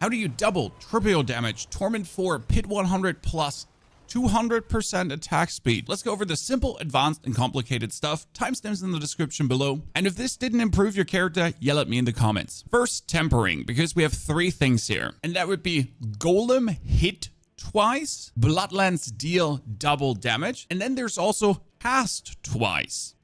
How do you double, triple damage, Torment 4, Pit 100 plus 200% attack speed? Let's go over the simple, advanced, and complicated stuff. Timestamps in the description below. And if this didn't improve your character, yell at me in the comments. First, tempering, because we have three things here. And that would be Golem hit twice, Bloodlands deal double damage, and then there's also cast twice.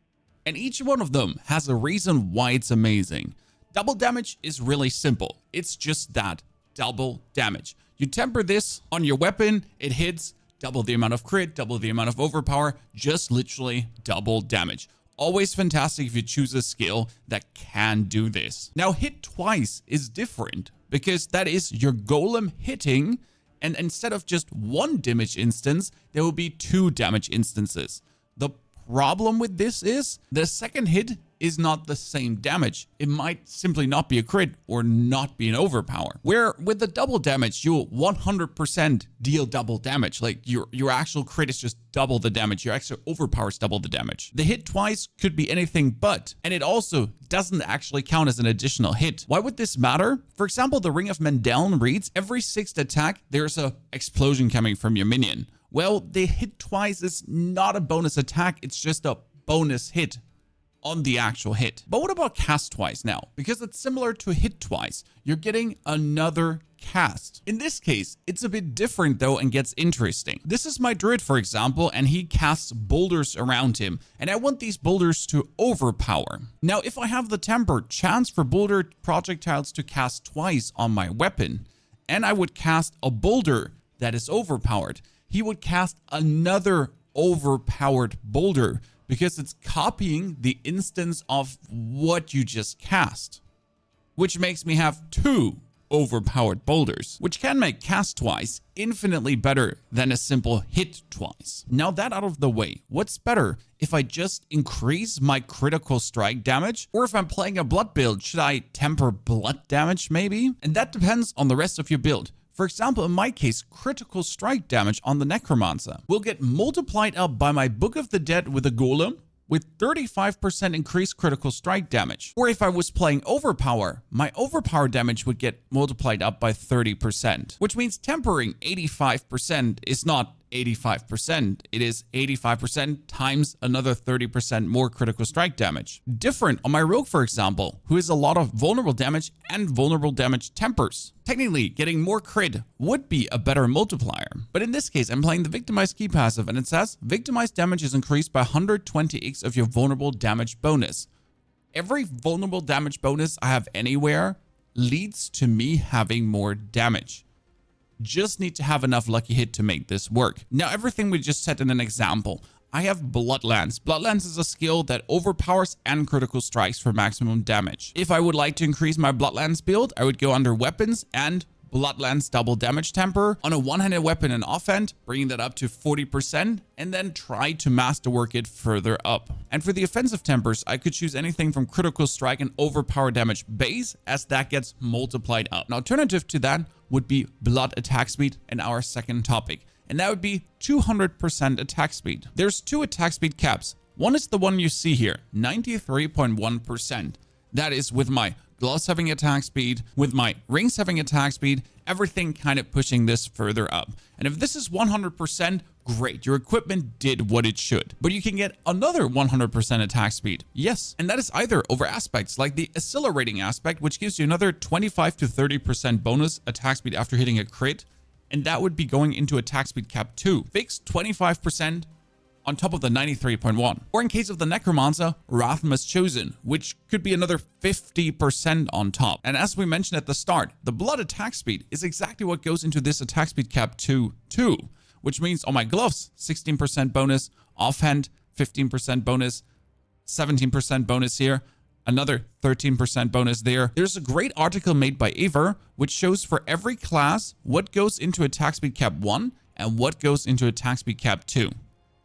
And each one of them has a reason why it's amazing. Double damage is really simple. It's just that, double damage. You temper this on your weapon, it hits double the amount of crit, double the amount of overpower, just literally double damage. Always fantastic if you choose a skill that can do this. Now, hit twice is different because that is your golem hitting, and instead of just one damage instance, there will be 2 damage instances. The problem with this is the second hit is not the same damage. It might simply not be a crit or not be an overpower. Where with the double damage, you'll 100% deal double damage. Like your actual crit is just double the damage. Your extra overpower is double the damage. The hit twice could be anything but, and it also doesn't actually count as an additional hit. Why would this matter? For example, the Ring of Mendeln reads every 6th attack, there's a explosion coming from your minion. Well, the hit twice is not a bonus attack. It's just a bonus hit on the actual hit. But what about cast twice now? Because it's similar to hit twice. You're getting another cast. In this case, it's a bit different though and gets interesting. This is my druid, for example, and he casts boulders around him, and I want these boulders to overpower. Now, if I have the temper chance for boulder projectiles to cast twice on my weapon, and I would cast a boulder that is overpowered, he would cast another overpowered boulder because it's copying the instance of what you just cast, which makes me have 2 overpowered boulders, which can make cast twice infinitely better than a simple hit twice. Now that out of the way, what's better if I just increase my critical strike damage, or if I'm playing a blood build, should I temper blood damage maybe? And that depends on the rest of your build. For example, in my case, critical strike damage on the Necromancer will get multiplied up by my Book of the Dead with a Golem with 35% increased critical strike damage. Or if I was playing Overpower, my Overpower damage would get multiplied up by 30%, which means tempering 85% is not 85%. It is 85% times another 30% more critical strike damage. Different on my Rogue, for example, who has a lot of vulnerable damage and vulnerable damage tempers. Technically, getting more crit would be a better multiplier. But in this case, I'm playing the Victimized Key passive, and it says, Victimized damage is increased by 120x of your vulnerable damage bonus. Every vulnerable damage bonus I have anywhere leads to me having more damage. Just need to have enough lucky hit to make this work. Now, everything we just set in an example. I have Bloodlands. Bloodlands is a skill that overpowers and critical strikes for maximum damage. If I would like to increase my Bloodlands build, I would go under weapons and Bloodlands double damage temper on a one-handed weapon and offhand, bringing that up to 40%, and then try to masterwork it further up. And for the offensive tempers, I could choose anything from critical strike and overpower damage base, as that gets multiplied up. An alternative to that would be blood attack speed in our second topic, and that would be 200% attack speed. There's 2 attack speed caps. One is the one you see here, 93.1%. That is with my gloves having attack speed, with my rings having attack speed, everything kind of pushing this further up. And if this is 100%, great, your equipment did what it should. But you can get another 100% attack speed. Yes, and that is either over aspects like the accelerating aspect, which gives you another 25 to 30% bonus attack speed after hitting a crit, and that would be going into attack speed cap 2. Fixed 25% on top of the 93.1. Or in case of the Necromancer, Wrathmas Chosen, which could be another 50% on top. And as we mentioned at the start, the blood attack speed is exactly what goes into this attack speed cap 2 too, which means on my gloves, 16% bonus, offhand, 15% bonus, 17% bonus here, another 13% bonus there. There's a great article made by Aver, which shows for every class what goes into attack speed cap 1 and what goes into attack speed cap 2.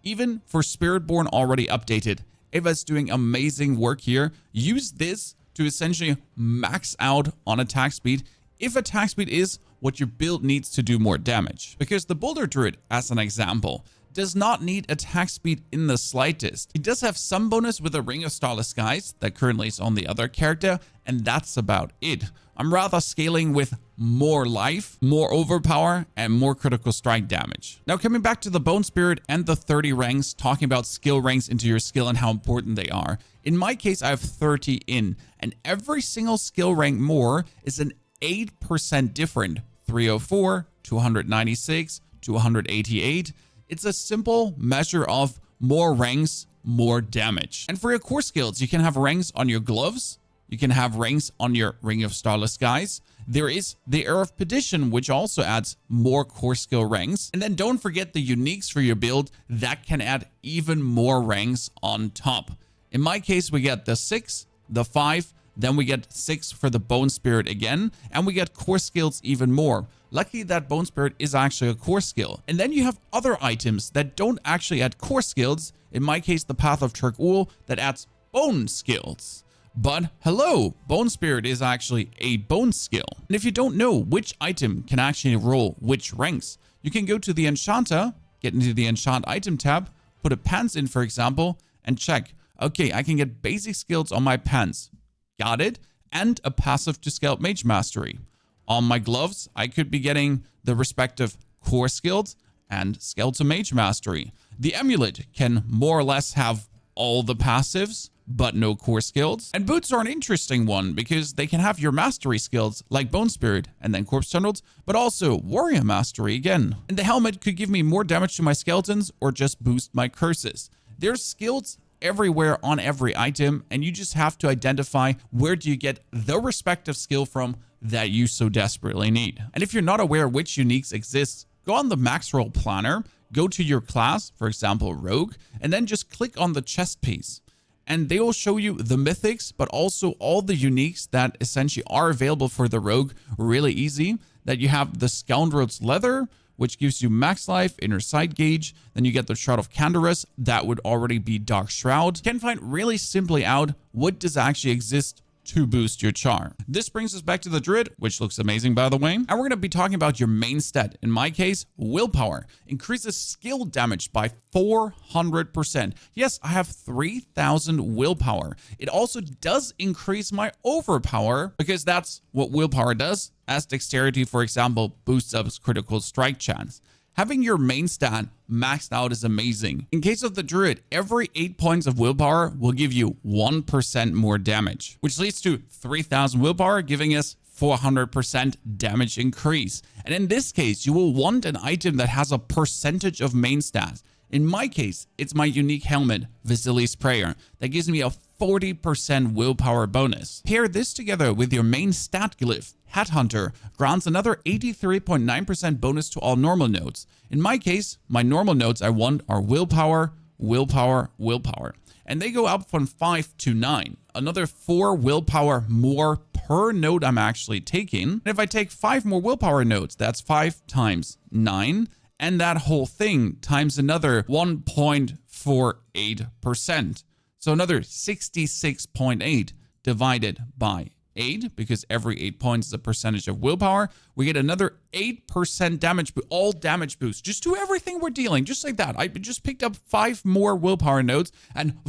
Even for Spiritborn already updated, Ava's doing amazing work here. Use this to essentially max out on attack speed if attack speed is what your build needs to do more damage. Because the Boulder Druid, as an example, does not need attack speed in the slightest. He does have some bonus with a Ring of Starless Skies that currently is on the other character, and that's about it. I'm rather scaling with more life, more overpower, and more critical strike damage. Now coming back to the Bone Spirit and the 30 ranks, talking about skill ranks into your skill and how important they are. In my case, I have 30 in, and every single skill rank more is an 8% different. 304, 296, 288. It's a simple measure of more ranks, more damage. And for your core skills, you can have ranks on your gloves. You can have ranks on your Ring of Starless Skies. There is the Air of Perdition, which also adds more core skill ranks. And then don't forget the uniques for your build that can add even more ranks on top. In my case, we get the 6, the 5, then we get 6 for the Bone Spirit again, and we get core skills even more. Lucky that Bone Spirit is actually a core skill. And then you have other items that don't actually add core skills. In my case, the Path of Turkul that adds bone skills. But hello, Bone Spirit is actually a bone skill. And if you don't know which item can actually roll which ranks, you can go to the Enchanter, get into the Enchant item tab, put a pants in, for example, and check. Okay, I can get basic skills on my pants. Got it. And a passive to Scalp Mage Mastery. On my gloves, I could be getting the respective core skills and Skeletal Mage Mastery. The Amulet can more or less have all the passives, but no core skills. And boots are an interesting one because they can have your mastery skills like Bone Spirit and then Corpse Tunnels, but also Warrior Mastery again. And the helmet could give me more damage to my skeletons or just boost my curses. There's skills everywhere on every item, and you just have to identify where do you get the respective skill from that you so desperately need. And if you're not aware which uniques exist, go on the max roll planner, go to your class, for example, Rogue, and then just click on the chest piece. And they will show you the mythics, but also all the uniques that essentially are available for the Rogue really easy. That you have the Scoundrel's Leather, which gives you max life, inner sight gauge. Then you get the Shroud of Canderous, that would already be Dark Shroud. You can find really simply out what does actually exist to boost your char. This brings us back to the Druid, which looks amazing by the way. And we're going to be talking about your main stat. In my case, willpower increases skill damage by 400%. Yes, I have 3,000 willpower. It also does increase my overpower because that's what willpower does. As dexterity, for example, boosts up critical strike chance. Having your main stat maxed out is amazing. In case of the Druid, every 8 points of willpower will give you 1% more damage, which leads to 3,000 willpower, giving us 400% damage increase. And in this case, you will want an item that has a percentage of main stats. In my case, it's my unique helmet, Vasili's Prayer, that gives me a 40% willpower bonus. Pair this together with your main stat glyph, Headhunter, grants another 83.9% bonus to all normal nodes. In my case, my normal nodes I want are willpower, willpower, willpower. And they go up from 5 to 9. Another 4 willpower more per node I'm actually taking. And if I take 5 more willpower nodes, that's 5 times 9. And that whole thing times another 1.48%. So another 66.8 divided by 8, because every 8 points is a percentage of willpower. We get another 8% damage, all damage boost. Just do everything we're dealing, just like that. I just picked up 5 more willpower nodes and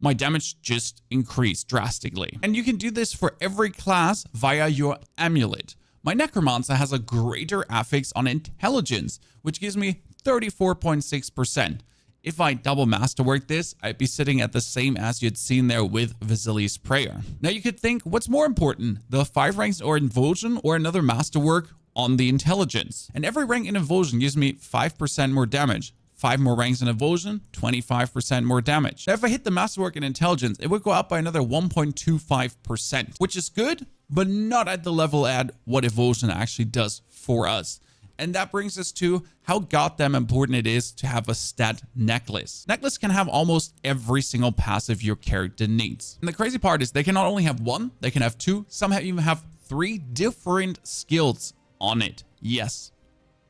my damage just increased drastically. And you can do this for every class via your amulet. My Necromancer has a greater affix on intelligence, which gives me 34.6%. If I double masterwork this, I'd be sitting at the same as you'd seen there with Vasili's Prayer. Now you could think, what's more important, the 5 ranks or Invulsion or another masterwork on the intelligence? And every rank in Invulsion gives me 5% more damage. 5 more ranks in Invulsion, 25% more damage. Now if I hit the masterwork in intelligence, it would go up by another 1.25%, which is good, but not at the level at what Invulsion actually does for us. And that brings us to how goddamn important it is to have a stat necklace. Necklace can have almost every single passive your character needs. And the crazy part is they can not only have 1, they can have 2, some even have 3 different skills on it. Yes,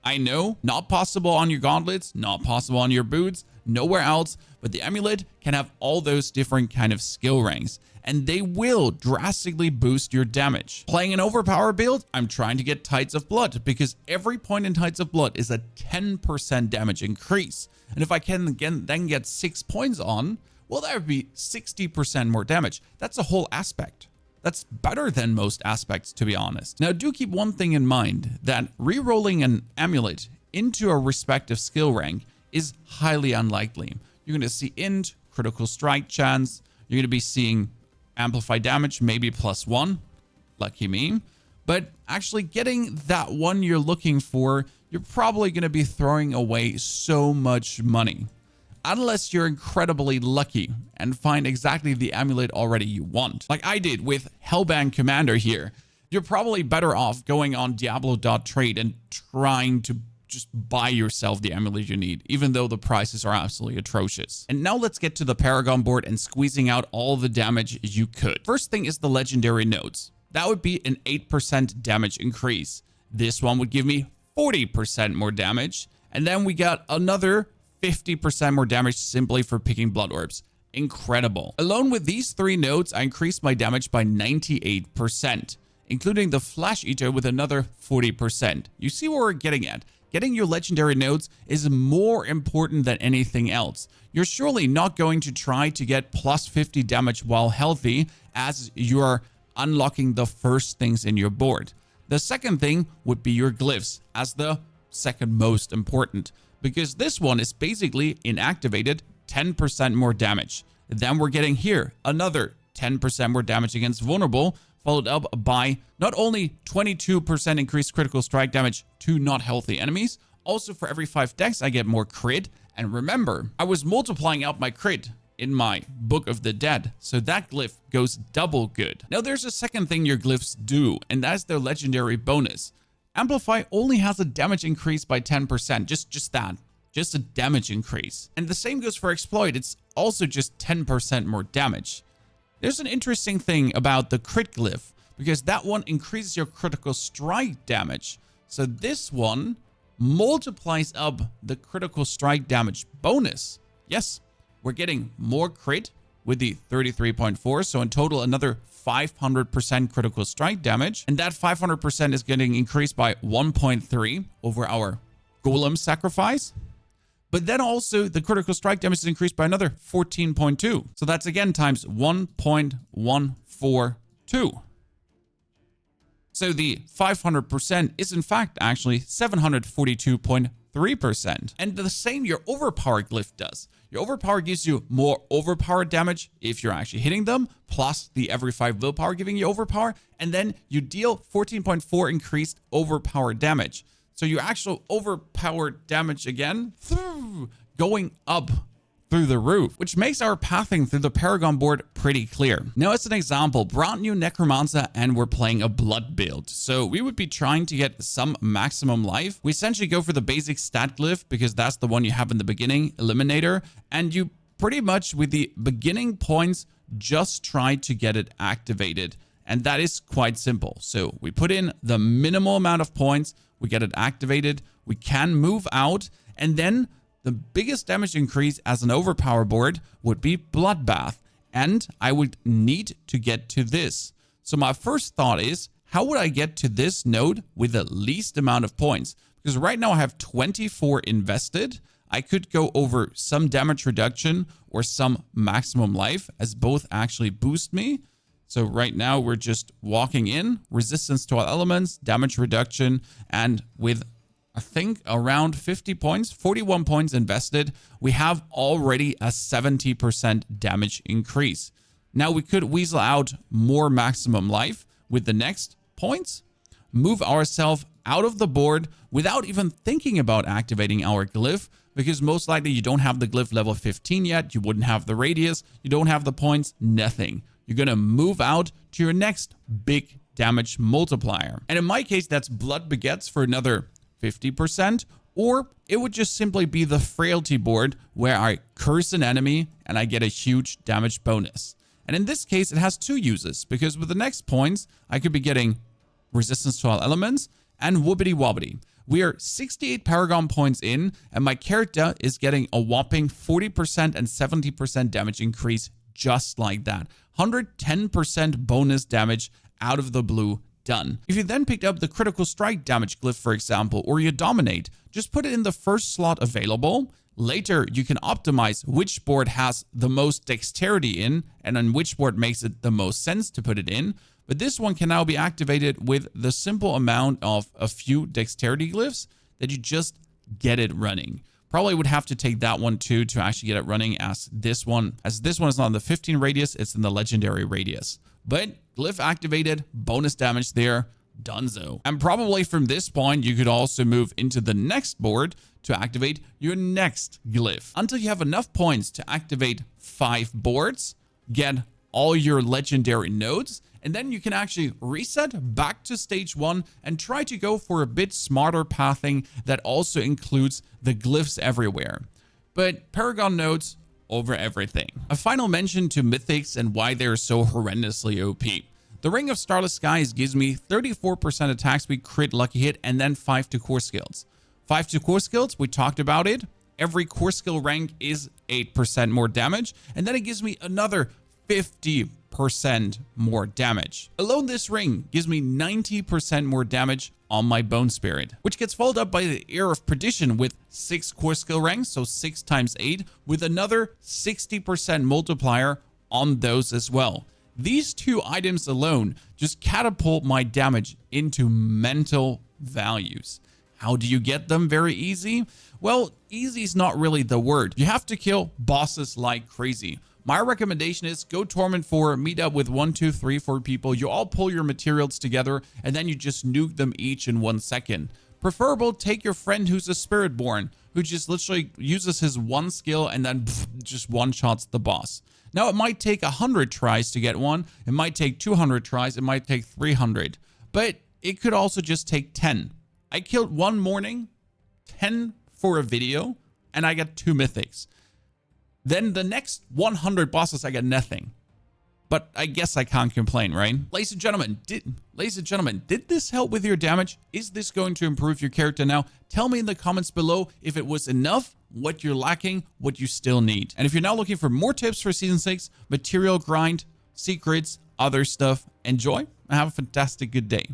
I know, not possible on your gauntlets, not possible on your boots, nowhere else, but the amulet can have all those different kind of skill ranks. And they will drastically boost your damage. Playing an overpower build, I'm trying to get Tides of Blood because every point in Tides of Blood is a 10% damage increase. And if I can then get 6 points on, well, that would be 60% more damage. That's a whole aspect. That's better than most aspects, to be honest. Now, do keep one thing in mind, that re-rolling an amulet into a respective skill rank is highly unlikely. You're going to see int, critical strike chance, you're going to be seeing amplified damage, maybe +1, lucky me. But actually getting that one you're looking for, you're probably going to be throwing away so much money. Unless you're incredibly lucky and find exactly the amulet already you want. Like I did with Hellbang Commander here. You're probably better off going on Diablo.trade and trying to just buy yourself the amulet you need, even though the prices are absolutely atrocious. And now let's get to the Paragon board and squeezing out all the damage you could. First thing is the legendary nodes. That would be an 8% damage increase. This one would give me 40% more damage. And then we got another 50% more damage simply for picking blood orbs. Incredible. Alone with these 3 nodes, I increased my damage by 98%, including the Flash Eater with another 40%. You see what we're getting at? Getting your legendary nodes is more important than anything else. You're surely not going to try to get +50 damage while healthy as you're unlocking the first things in your board. The second thing would be your glyphs as the second most important, because this one is basically inactivated 10% more damage. Then we're getting here another 10% more damage against vulnerable, followed up by not only 22% increased critical strike damage to not healthy enemies, also for every 5 decks I get more crit. And remember, I was multiplying out my crit in my Book of the Dead, so that glyph goes double good. Now there's a second thing your glyphs do, and that's their legendary bonus. Amplify only has a damage increase by 10%, just a damage increase. And the same goes for Exploit, it's also just 10% more damage. There's an interesting thing about the crit glyph, because that one increases your critical strike damage. So this one multiplies up the critical strike damage bonus. Yes, we're getting more crit with the 33.4, so in total another 500% critical strike damage, and that 500% is getting increased by 1.3 over our golem sacrifice. But then also the critical strike damage is increased by another 14.2, so that's again times 1.142. So the 500% is in fact actually 742.3%. And the same your overpower glyph does. Your overpower gives you more overpower damage if you're actually hitting them, plus the every 5 willpower giving you overpower, and then you deal 14.4 increased overpower damage. So your actual overpower damage again going up through the roof, which makes our pathing through the Paragon board pretty clear. Now, as an example, brand new Necromancer and we're playing a blood build. So we would be trying to get some maximum life. We essentially go for the basic stat glyph because that's the one you have in the beginning, Eliminator. And you pretty much with the beginning points, just try to get it activated. And that is quite simple. So we put in the minimal amount of points, we get it activated, we can move out, and then the biggest damage increase as an overpower board would be Bloodbath, and I would need to get to this. So my first thought is, how would I get to this node with the least amount of points? Because right now I have 24 invested. I could go over some damage reduction or some maximum life, as both actually boost me. So right now we're just walking in, resistance to all elements, damage reduction, and with I think around 50 points, 41 points invested, we have already a 70% damage increase. Now we could weasel out more maximum life with the next points, move ourselves out of the board without even thinking about activating our glyph, because most likely you don't have the glyph level 15 yet, you wouldn't have the radius, you don't have the points, nothing. You're going to move out to your next big damage multiplier. And in my case, that's Blood Begets for another 50%, or it would just simply be the frailty board where I curse an enemy and I get a huge damage bonus. And in this case, it has 2 uses, because with the next points, I could be getting resistance to all elements and Wobbity Wobbity. We are 68 Paragon points in, and my character is getting a whopping 40% and 70% damage increase just like that. 110% bonus damage out of the blue. Done. If you then picked up the critical strike damage glyph, for example, or you dominate, just put it in the first slot available. Later, you can optimize which board has the most dexterity in and on which board makes it the most sense to put it in. but this one can now be activated with the simple amount of a few dexterity glyphs that you just get it running. Probably would have to take that one too to actually get it running, as this one is not in the 15 radius, it's in the legendary radius. But glyph activated, bonus damage there, donezo. And probably from this point, you could also move into the next board to activate your next glyph until you have enough points to activate 5 boards, get all your legendary nodes, and then you can actually reset back to stage 1 and try to go for a bit smarter pathing that also includes the glyphs everywhere. But Paragon nodes over everything. A final mention to Mythics and why they're so horrendously OP. The Ring of Starless Skies gives me 34% attack speed, crit, lucky hit, and then 5 to core skills. 5 to core skills, we talked about it. Every core skill rank is 8% more damage, and then it gives me another 50% more damage. Alone, this ring gives me 90% more damage on my Bone Spirit, which gets followed up by the Ear of Perdition with 6 core skill ranks, so 6 times 8, with another 60% multiplier on those as well. These 2 items alone just catapult my damage into mental values. How do you get them? Very easy. Well, easy is not really the word. You have to kill bosses like crazy. My recommendation is go Torment 4, meet up with 1, 2, 3, 4 people. You all pull your materials together and then you just nuke them each in 1 second. Preferable, take your friend who's a Spiritborn, who just literally uses his 1 skill and then just one-shots the boss. Now, it might take 100 tries to get one. It might take 200 tries. It might take 300. But it could also just take 10. I killed 1 morning, 10 for a video, and I got 2 mythics. Then the next 100 bosses, I got nothing. But I guess I can't complain, right? Ladies and gentlemen, did this help with your damage? Is this going to improve your character now? Tell me in the comments below if it was enough, what you're lacking, what you still need. And if you're now looking for more tips for Season 6, material grind, secrets, other stuff, enjoy and have a fantastic good day.